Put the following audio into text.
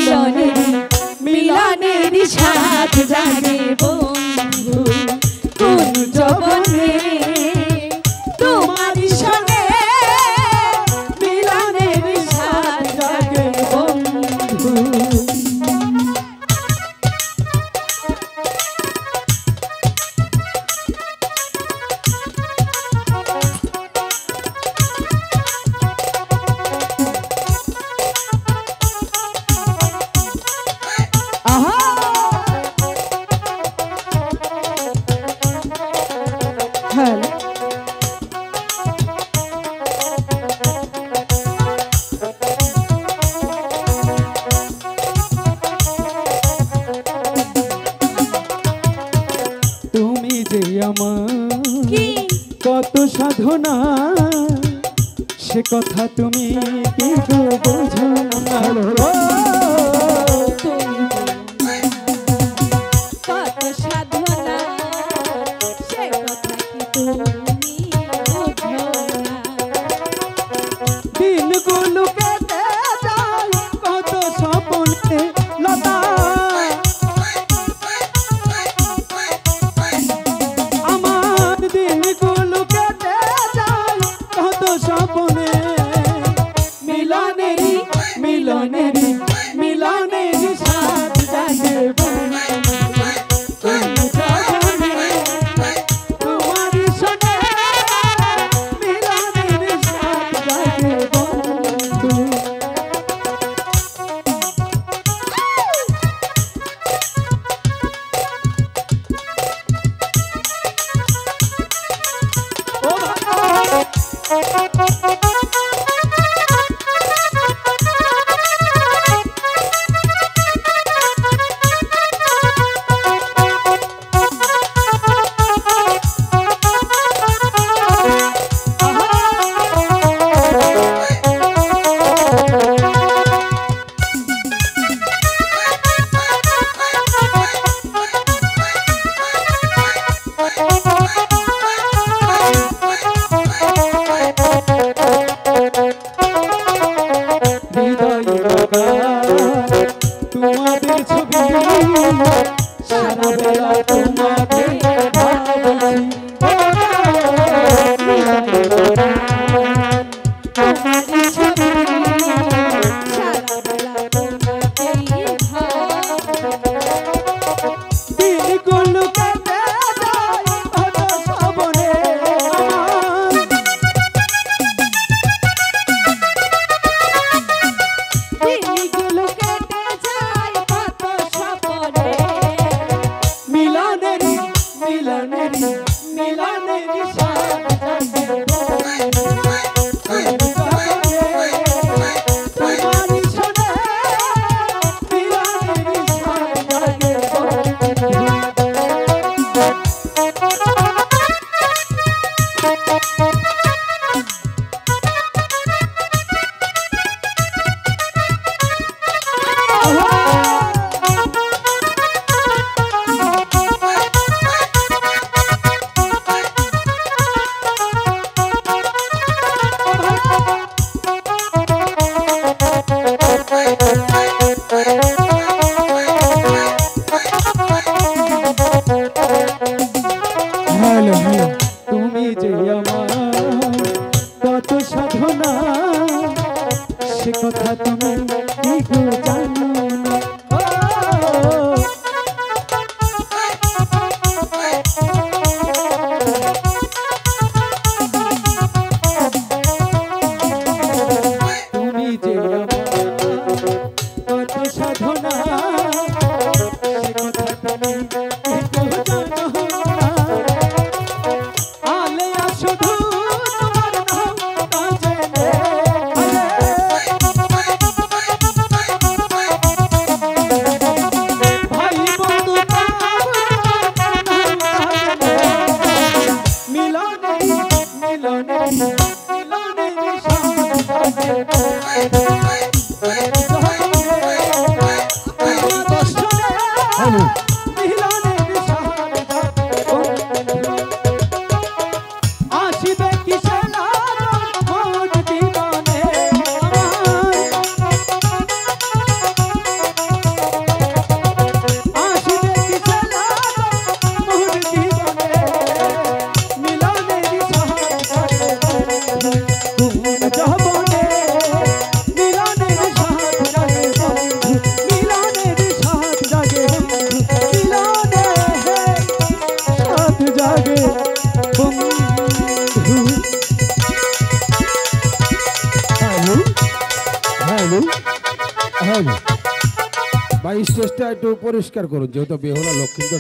মিলনেরি মিলনেরি সাথ জাগে বন্ধু কোন যৌবনে তোমারই সঙ্গে মিলনেরি সাথ জাগে বন্ধু। তুমি যে আমার কত সাধনা সে কথা তুমি কি গো বোঝো না। কত সাধনা সে কথা কি তুমি বোঝো না। দিনগুলো কেটে যায় কত স্বপ্নে লতা আমার দিনগুলো কেটে যায় কত স্বপ্নে মিলনেরি মিলনেরি মিলনেরি সাথ জাগে তোমারই সঙ্গে মিলনেরি সাথ জাগে বন্ধু। তোমাদের ছবি সারা বেলা তোমাকে দিনগুলো কেটে যায় কত স্বপ্নে দিনগুলো কেটে যায় কত স্বপ্নে মিলনেরি মিলনেরি মিলনেরি সাথ জাগে বন্ধু। তোমারই সঙ্গে মিলনেরি সাথ জাগে বন্ধু। হ্যালো হ্যালো তুমি যে আমার কত সাধনা সে কথা তুমি কি গো জানো না। তুমি যে আমার কত সাধনা সে কথা তুমি কি গো জানো না। আলেয়া শুধু তোমার নাম কাজে লাগে বন্ধু। হ্যালো হ্যালো হ্যালো ভাই, স্টেজটা একটু পরিষ্কার করুন, যেহেতু বেহুলা লক্ষ্মীন্দর